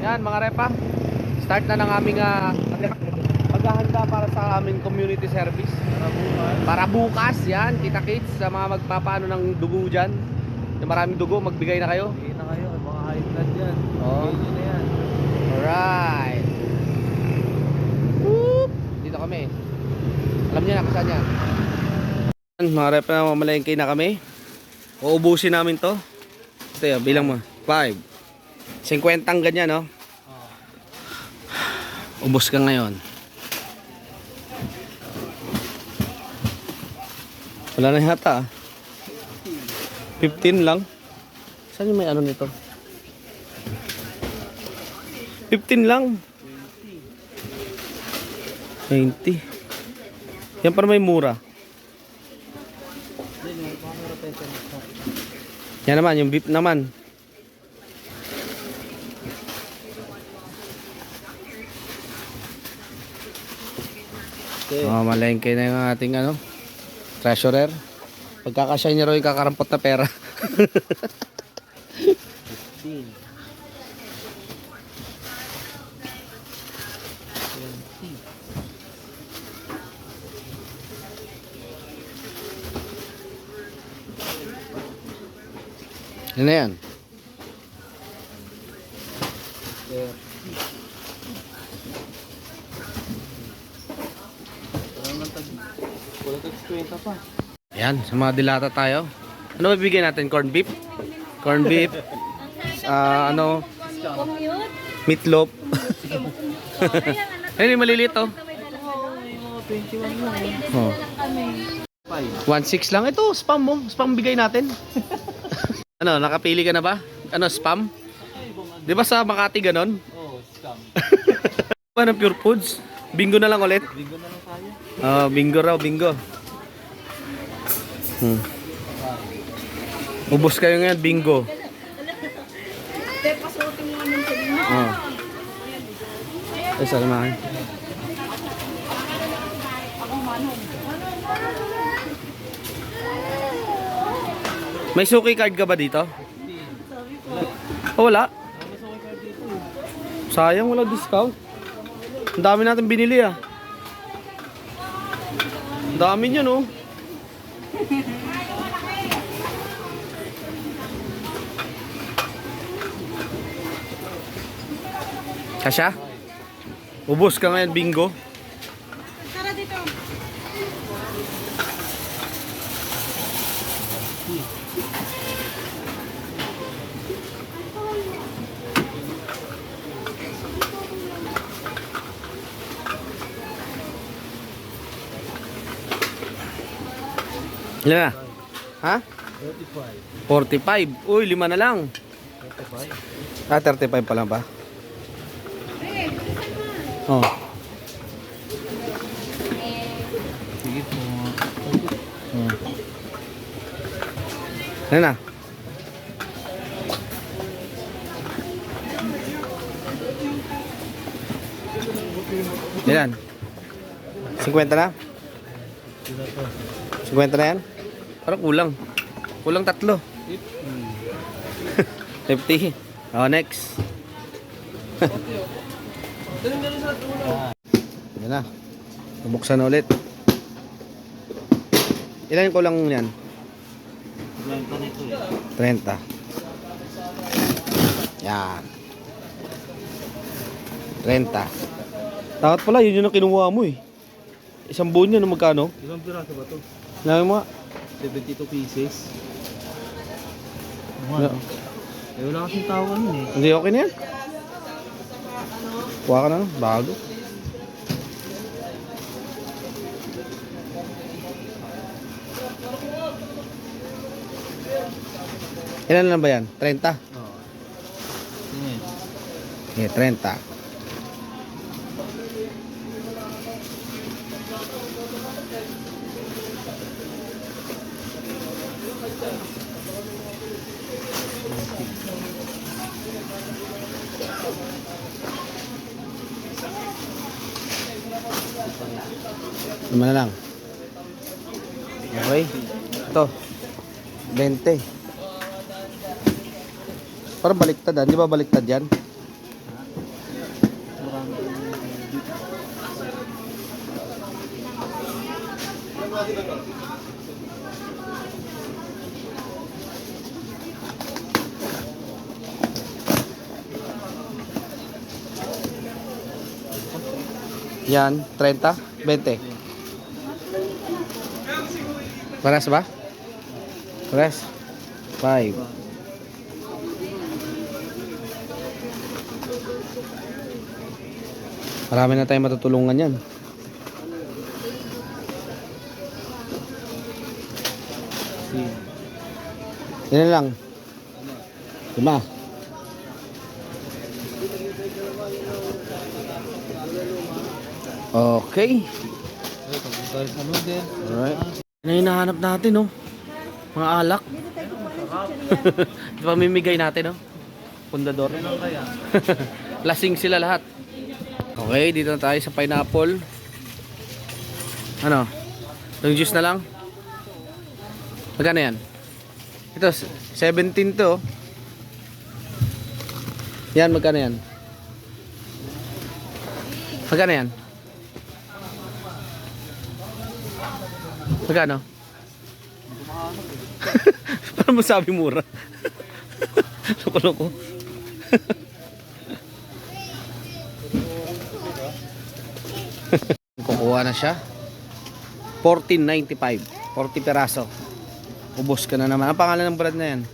Yan mga repa, start na ng aming paghahanda para sa aming community service para bukas. Yan, kita kids sa mga magpapaano ng dugo dyan, yung maraming dugo, magbigay na kayo. Bigay na kayo, mga high blood yan. Oo. Bigay nyo na yan. Alright. Whoop! Dito kami. Alam niyo na kung saan yan. Mga repa, mamalengke na kami. Uubusin namin to. Ito yun, bilang mo 5 50 ganyan, no? Ubos ka ngayon. Wala na yata 15 lang. Saan yung may ano nito? 15 lang. 20. Yan para may mura. Yan naman, yung beef naman. Okay. Oh, malengke na yung ating treasurer. Pagkakasya niya rin kakarampot na pera. 15. 20. Yan na yan. 30. Wala tag-20 pa. Yan, sa mga dilata tayo. Ano bibigyan natin? Corn beef? Corn beef. Meatloaf. Ayun yung maliliit, oh. 21 lang. Oh. 1.6 lang. Ito, spam mo. Spam bigay natin. Ano, nakapili ka na ba? Ano, spam? Di ba sa Makati ganon? Oh, scam. Ano, Pure Foods? Bingo na lang ulit. Bingo na lang tayo. Bingo raw, bingo. Ubos kayo ngayon, bingo. Ay, salamat. May suki card ka ba dito? Oh, wala. Sayang, wala discount. Ang dami natin binili, ah. Ang dami nyo, no? Kasya? Ubos ka ngayon, bingo. Tara dito. Ilan na? Ha? 35. 45. Uy, 5 na lang. 35. 35 pa lang ba? Oh. Sige po. Ano na? Ilan? 50 na? 50 na yan? Parang kulang. Kulang 3. 50. Oh, next. Yan na. Bubuksan na ulit. Ilan yung kulang yan? 20 nito eh. 30. Yan. 30. Dapat pala, yun yung kinuha mo eh. Isang buon yun, magkano? Ilang piraso ba ito? Lagi mo nga. 72 pieces. Wala. Eh, wala kasing tawag yun eh. Hindi, okay na yan. Kuha ka na, bago. Ilan na ba yan? 30? Oo. Tingin. Okay, 30. Lima na lang. Okay. Ito. 20. Parang baliktad, di ba baliktad yan? Yan, 30, 20. Pares ba? Pares. 5. Marami na tayong matutulungan yan. Yan na lang. 5. Okay. Sa noodle. Alright. Ano yung hinahanap natin, no? Mga alak. Pamimigay natin, no? Pundador. Ano kaya? Lasing sila lahat. Okay, dito na tayo sa pineapple. Ano? Yung juice na lang? Magkano yan? Ito, 17 to. Yan, magkano yan? Magkano yan? Magkano? Parang mo sabi mura. Loko-loko. Kukuha na siya. 14.95. 40 peraso. Ubos ka na naman. Ang pangalan ng brand na yan?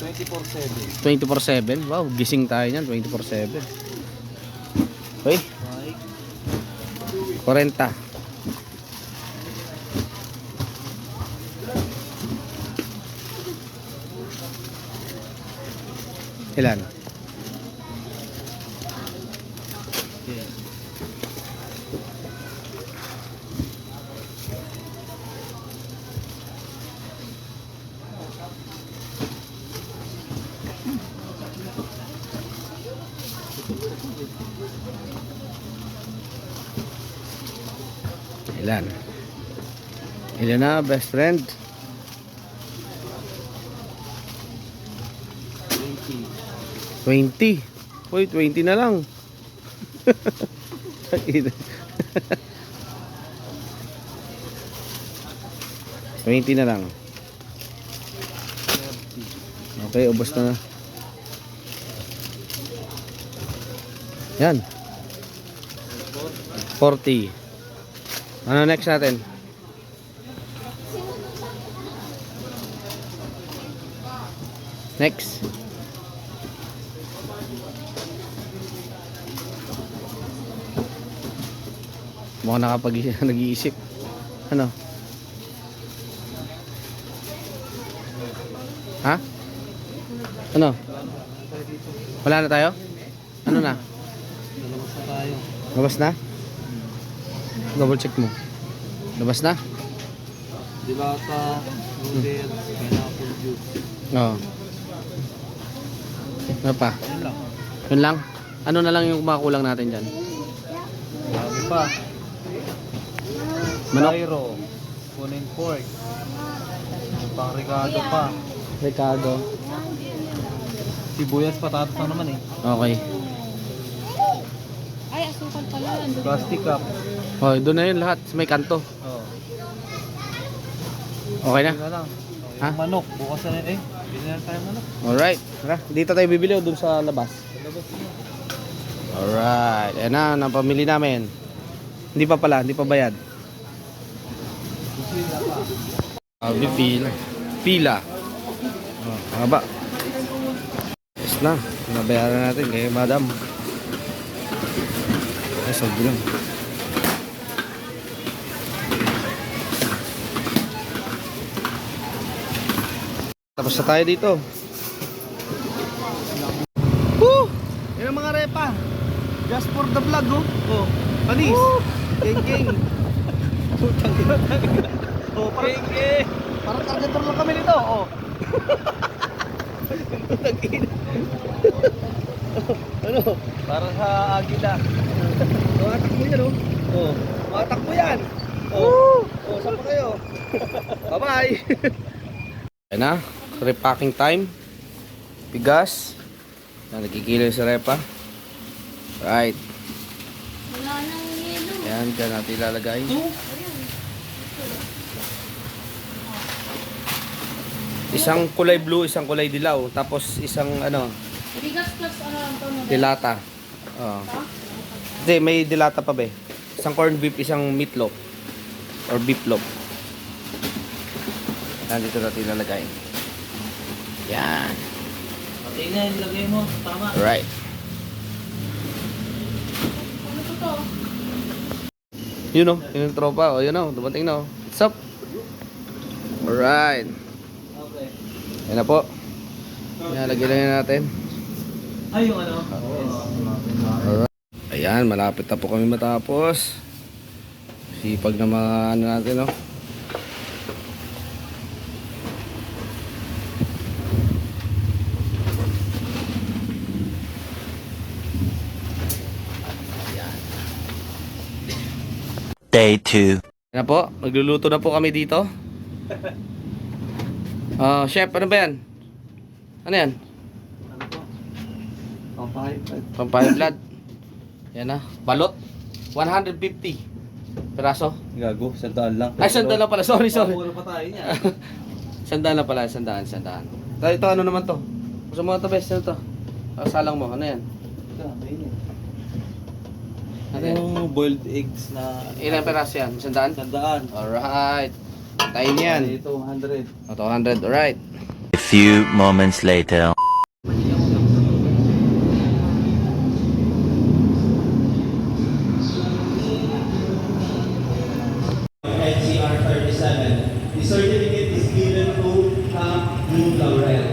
24/7. 24/7. Wow, gising tayo niyan. 24/7. Okay. 40. Ilan? Okay. Ilan? Ilan na, best friend? 20. Uy, 20 na lang. $20 na lang. Okay, ubos na. Yan. 40. Ano next natin? Next. Mukhang nag-iisip. Ano? Ha? Ano? Wala na tayo? Ano na? Lalabas na tayo. Labas na? Double check mo. Labas na? Dilata, noodles, pineapple juice. Oo. Ano pa? Yan lang. Yun lang? Ano na lang yung makulang natin dyan? Marami pa. Manok? Gyro, puning pork. Pang Ricardo pa. Ricardo. Sibuyas, patatas na naman eh. Okay. Ay, asukal pala. Andun. Plastic cup. Oh, doon na yun lahat. Sa may kanto. Oh. Okay na? Yun na lang. Ha? Yung manok, bukas na eh. Bili na tayo manok. Alright. Tara, dito tayo bibili o doon sa labas? Labas na. Alright. Ayan na, napamili namin. Hindi pa pala, hindi pa bayad. Pila. Pila. Oh, haba. Yes na. Nabayaran natin kay madam. Ay, soldo lang. Tapos na tayo dito. Woo! Yan ang mga repa. Just for the vlog, oh. Oh, panis. Geng-geng. Putang ina. Oh, Geng-geng. parang kargador lang kami nito, oh. Putang ina. Ano? Para sa agila. Matakbo yan, oh. Oh, matakbo yan. Oh, oh, saan pa kayo? Bye-bye. Ayan na, repacking time. Bigas. Yan, nagkikilo sa repa. Right. Wala nang yelo. Ayan, dyan natin ilalagay. Isang kulay blue, isang kulay dilaw. Tapos isang ano, Bigas plus ano lang to. dilata. Oh. Kasi may dilata pa ba eh. Isang corned beef, isang meatloaf. Or beef loaf. Yan, dito natin ilalagay. Yan. Okay na, ilagay mo. Tama. Alright. Ano to? Yun o, yun yung tropa. O, yun o, dumating na o. What's up? Alright. Okay. Yan na po. Yan, lagyan na natin. Ay, yung ano? Alright. Ayan, malapit na po kami matapos. Sipag na mga ano natin, no? Day 2. Ayan na po, magluluto na po kami dito. Chef, ano ba yan? Ano yan? Ano to? Pampahay. Pampahid blood. Yan na, balot. 150 peraso. Gago, sandaan lang. Ay, sandaan lang pala. Sorry. Mura pa tayo niya. Sandaan lang pala, sandaan. Ito, ano naman to? Gusto mo ito, best, ano to? Salang mo, ano yan? Ito, mainit. Ano yan? Yung boiled eggs na... Ilang peraso yan? Sandaan? Sandaan. Alright. Tayo niyan. Ito, 100. 200, alright. A few moments later. NCR 37. The certificate is given to Blue Laurel.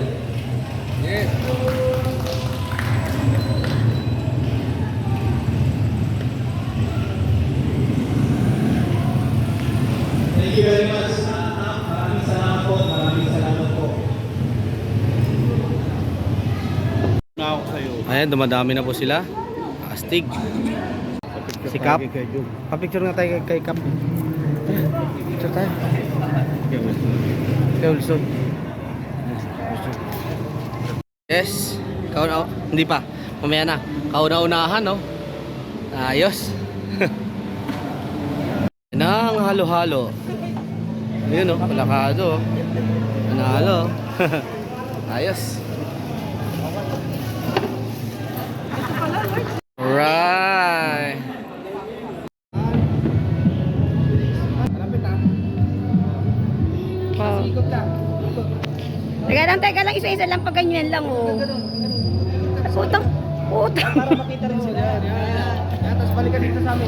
Thank you very much. Maraming salamat po. Ayan, dumadami na po sila. Astig. Si Kap. Pa-picture nga tayo kay Kap. Picture tayo. Kay Wilson. Yes. Ikaw na, hindi pa. Mamaya na. Kauna-unahan, no? Ayos. Nang halo-halo. Ayun, no? Palakado. Panalo. Ayos. Alright. Teka lang, isa-isa lang pag ganyan lang, oh. Putang. Para makita rin sila. Yan. Tapos balikan dito sa amin.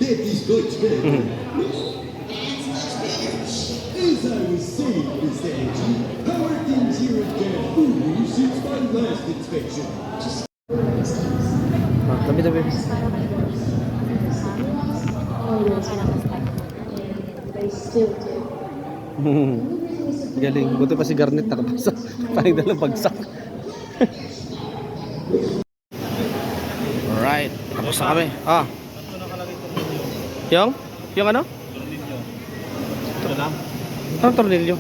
That is good, man. As I was saying, Mr. Angie, how are things here at Ganfu since my last inspection? Tabi. Galing. Buti pa si Garnet nakapasa. Parang dalang bagsak. Alright. Tapos na kami. Yung ano? Ito lang. Anong tornilyo?